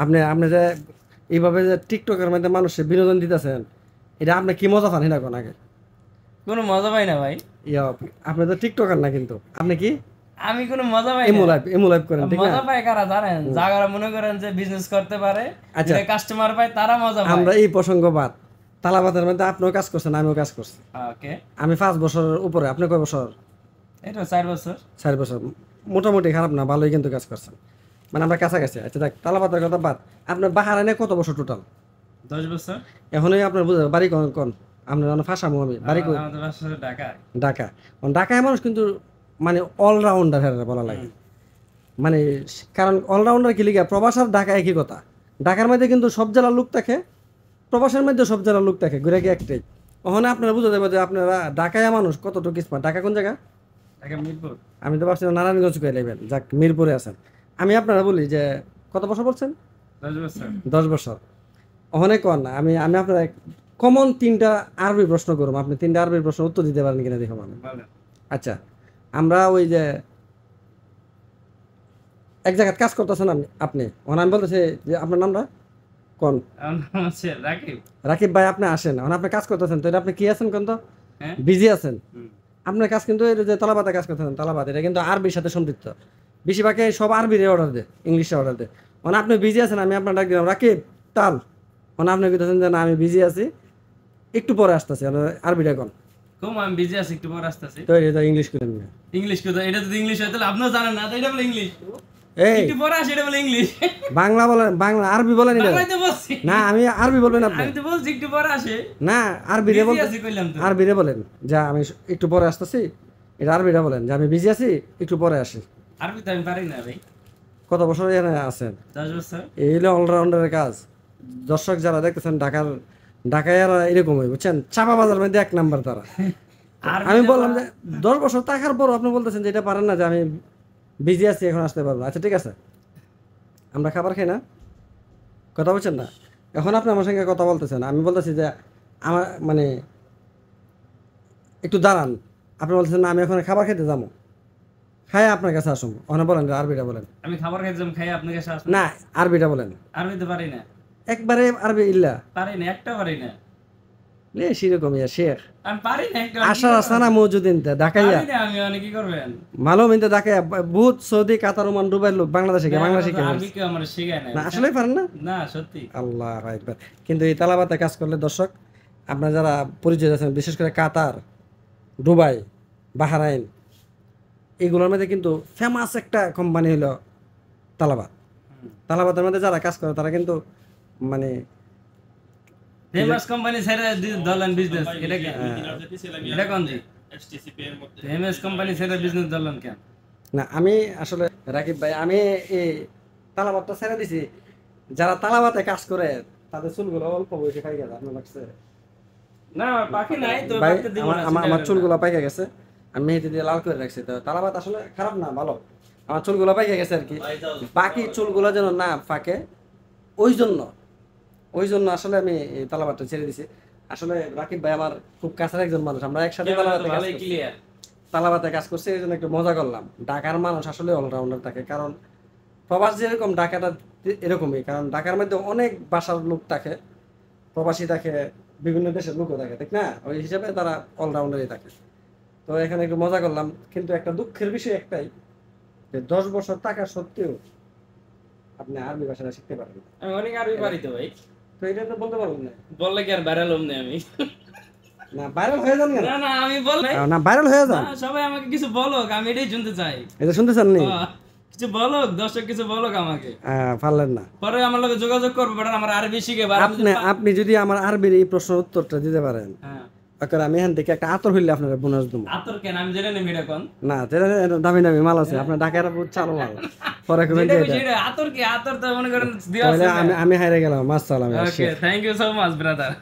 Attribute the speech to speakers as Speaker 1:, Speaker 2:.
Speaker 1: আপনি আপনি যে এইভাবে যে টিকটকের মধ্যে মানুষের বিনোদন দিতেছেন, এটা আপনি কি মজা পান এটা কোন আগে?
Speaker 2: কোনো মজা পাই না ভাই।
Speaker 1: ইয়া, আপনি তো টিকটকার না, কিন্তু আপনি কি
Speaker 2: আমি কোনো মজা পাই
Speaker 1: এমো
Speaker 2: না।
Speaker 1: লাইভ করেন, ঠিক না?
Speaker 2: মজা পায় কারা জানেন? যারা মনে করেন যে বিজনেস করতে পারে,
Speaker 1: আচ্ছা।
Speaker 2: যে কাস্টমার পায় তারা মজা পায়।
Speaker 1: আমরা এই প্রসঙ্গ বাদ, তালাবাতের মধ্যে আপনিও কাজ করছেন, আমিও কাজ করছি।
Speaker 2: ওকে,
Speaker 1: আমি 5 বছরের উপরে, আপনি কয় বছর?
Speaker 2: এটা 4 বছর।
Speaker 1: 4 বছর। মোটামুটি খারাপ না, ভালোই কিন্তু কাজ করছেন, মানে আমরা কাছাকাছি। আচ্ছা দেখ, তালাবাতের কথা বাদ, আপনার বাহারাইনে কত বছর টোটাল?
Speaker 2: 10 বছর।
Speaker 1: এখনই আপনার বুঝে বাড়ি কোন কোন? আপনার মানে ফাঁসামো আমি বাড়ি কই?
Speaker 2: আমাদের বাসা ঢাকা।
Speaker 1: ঢাকা। ঢাকায় মানুষ কিন্তু মানে অলরাউন্ডার বলা লাগে, মানে কারণ অলরাউন্ডার কি লিগা, প্রবাস আর ঢাকা একই কথা। ঢাকার মধ্যে কিন্তু সব জেলার লোক থাকে, প্রবাসের মধ্যে সব জেলার লোক থাকে, ঘুরে গিয়ে একটাই। ওখানে আপনারা বুঝতে যাবে যে আপনারা ঢাকায় মানুষ কতটুকু স্মার্ট। ঢাকা কোন জায়গা?
Speaker 2: ঢাকা মিরপুর।
Speaker 1: আমি তো ভাবছিলাম নারায়ণগঞ্জ করে নেবেন, যাক মিরপুরে আছেন। আমি আপনারা বলি যে কত বছর বলছেন?
Speaker 2: 10 বছর।
Speaker 1: 10 বছর। ওখানে কন না, আমি আমি আপনার কমন 3টা আরবি প্রশ্ন করুম, আপনি 3টা আরবি প্রশ্ন উত্তর দিতে পারেন কিনা দেখো আমি।
Speaker 2: বলেন।
Speaker 1: আচ্ছা, আমরা ওই যে এক জায়গায় কাজ করতেছেন আপনি ওখানে, আমি বলতেছি যে আপনার নামটা কোন?
Speaker 2: আমার নাম হচ্ছে রাকিব।
Speaker 1: রাকিব ভাই, আপনি আসেন ওখানে, আপনি কাজ করতেছেন তো, এটা আপনি কি আছেন কোন তো?
Speaker 2: হ্যাঁ।
Speaker 1: বিজি আছেন?
Speaker 2: হুম।
Speaker 1: আপনার কাজ কিন্তু এই যে তালাবাতে কাজ করতেছেন, তালাবাত এটা কিন্তু আরবির সাথে সম্পৃক্ত। বেশিরভাগে সব আরবির অর্ডার দেয়, ইংলিশে অর্ডার দেয়। মানে আপনি বিজি আছেন, আমি আপনার ডাক দিলাম রাকিব তাল, মানে আপনি বলতেছেন যে না আমি বিজি আছি, একটু পরে আসতেছি, আরবিটা কোন?
Speaker 2: কম আমি বিজি আছি, একটু পরে আসতেছি।
Speaker 1: তো এটা ইংলিশ করেন না।
Speaker 2: ইংলিশ কথা, এটা যদি ইংলিশ হয় তাহলে আপনিও জানেন না, তো এটা বলে ইংলিশ।
Speaker 1: এই
Speaker 2: একটু পরে আসে, এটা বলে ইংলিশ।
Speaker 1: বাংলা বলেন, বাংলা আরবি বলেন এটা।
Speaker 2: বাংলায় তো বলছি।
Speaker 1: না আমি আরবি বলবেন আপনি।
Speaker 2: আমি তো বলছি একটু পরে আসে।
Speaker 1: না আরবিরে
Speaker 2: বিজি
Speaker 1: বলতে,
Speaker 2: আছি কইলাম তো।
Speaker 1: আরবিরে বলেন যা আমি একটু পরে আসতেছি, এটা আরবিটা বলেন যে আমি বিজি আছি, একটু পরে আসি।
Speaker 2: আরবি তো আমি পারি না ভাই।
Speaker 1: কত বছর এখানে আছেন?
Speaker 2: 10 বছর।
Speaker 1: এই হলো অলরাউন্ডারের কাজ। দর্শক যারা দেখতেছেন ঢাকায় এরা এরকমই, বুঝছেন, চাপা বাজার মধ্যে 1 নাম্বার তারা। আমি বললাম যে 10 বছর থাকার পর আপনি বলতেছেন যে এটা পারেন না, যে আমি বিজি আছি এখন আসতে পারবো। আচ্ছা ঠিক আছে, আমরা খাবার খাই না, কথা বলছেন না। এখন আপনি আমার সঙ্গে কথা বলতেছেন, আমি বলতেছি যে আমার মানে একটু দাঁড়ান, আপনি বলতেছেন না আমি এখন খাবার খেতে যাবো, খাই আপনার কাছে আসুন। ওখানে বলেন যে আরবিটা বলেন।
Speaker 2: আমি খাবার খাইতে যাম, খাই আপনার কাছে আসবো।
Speaker 1: না আরবিটা বলেন,
Speaker 2: আরবি তো পারি না।
Speaker 1: একবারে আরবি ইল্লা
Speaker 2: পারি না, একটা পারি না।
Speaker 1: লে সেরকম ইয়া শেখ
Speaker 2: আমি পারি না একটা।
Speaker 1: আশা আসানা মৌজুদিন ঢাকাইয়া
Speaker 2: পারি না আমি, অনেক কি করবেন?
Speaker 1: মালুম ইনতে ঢাকাইয়া বহুত সৌদি কাতার ওমান দুবাই লোক বাংলাদেশে কে বাংলাদেশে কে
Speaker 2: আরবি কেউ আমার শেখায় না।
Speaker 1: না আসলেই পারেন না?
Speaker 2: না সত্যি।
Speaker 1: আল্লাহ আকবার। কিন্তু এই তালাবাতে কাজ করলে দর্শক, আপনারা যারা পরিচিত আছেন, বিশেষ করে কাতার, দুবাই, বাহরাইন, এইগুলোর মধ্যে কিন্তু ফেমাস একটা কোম্পানি হলো তালাবাত। তালাবাতের মধ্যে যারা কাজ করে তারা কিন্তু মানে
Speaker 2: ফেমাস কোম্পানি ছেড়ে ধরলেন বিজনেস, এটা কি? এটা কোন জি? ফেমাস কোম্পানি ছেড়ে বিজনেস ধরলেন কেন?
Speaker 1: না আমি আসলে রাকিব ভাই, আমি এই তালাবাতটা ছেড়ে দিছি, যারা তালাবাতে কাজ করে তাদের চুলগুলো অল্প বয়সে পাইকে যায়, আপনার লাগছে?
Speaker 2: না পাখি নাই তো,
Speaker 1: ভাই
Speaker 2: পাকতে দিব না।
Speaker 1: আমার চুলগুলো পাইকে গেছে, আমি মেহেদি দিয়ে লাল করে রাখছি। তো তালাবাত আসলে খারাপ না, ভালো। আমার চুলগুলো পাইকে গেছে আর কি, বাকি চুলগুলো যেন না ফাঁকে, ওই জন্য আসলে আমি এই তালাবাতটা ছেড়ে দিছি। আসলে রাকিব ভাই আমার খুব কাছের একজন মানুষ, আমরা একসাথে তালাবাতে কাজ করছি, এই জন্য একটু মজা করলাম। ঢাকার মানুষ আসলে অলরাউন্ডার থাকে, কারণ প্রবাস যেরকম ঢাকাটা এরকমই, কারণ ঢাকার মধ্যে অনেক ভাষার লোক থাকে, প্রবাসী থাকে, বিভিন্ন দেশের লোকও থাকে, ঠিক না? ওই হিসাবে তারা অলরাউন্ডারই থাকে। তো এখানে একটু মজা করলাম, কিন্তু একটা দুঃখের বিষয় একটাই, যে 10 বছর থাকা সত্ত্বেও আপনি আরবি ভাষাটা শিখতে পারেন।
Speaker 2: আমি অনেক আরবি পারি তো ভাই।
Speaker 1: তো এটা তো বলতে পারবেন না,
Speaker 2: বললে কি আর ভাইরাল হম না আমি?
Speaker 1: না ভাইরাল হয়ে যান কেন?
Speaker 2: না না আমি বল
Speaker 1: না ভাইরাল হয়ে যান,
Speaker 2: সবাই আমাকে কিছু বলুক, আমি এটাই শুনতে চাই।
Speaker 1: এটা শুনতে চান নি?
Speaker 2: কিছু বলুক, দর্শক কিছু বলুক আমাকে।
Speaker 1: পারলেন না,
Speaker 2: পরে আমার লগে যোগাযোগ করবো, বাট আমার আরবি শিখে
Speaker 1: আপনি যদি আমার আরবির এই প্রশ্নের উত্তরটা দিতে পারেন, আমি এখান থেকে একটা আতর হইলে আপনার বোনাস দেবো।
Speaker 2: আতর কেন আমি জেনে নেব? এটা কোন?
Speaker 1: না দামি দামি মাল আছে, আপনার ঢাকার চালু মাল। পরে
Speaker 2: আতর কি? আতর তো মনে করেন
Speaker 1: আমি হারিয়ে গেলাম, মাছ চালাম।
Speaker 2: Okay, thank you so much brother.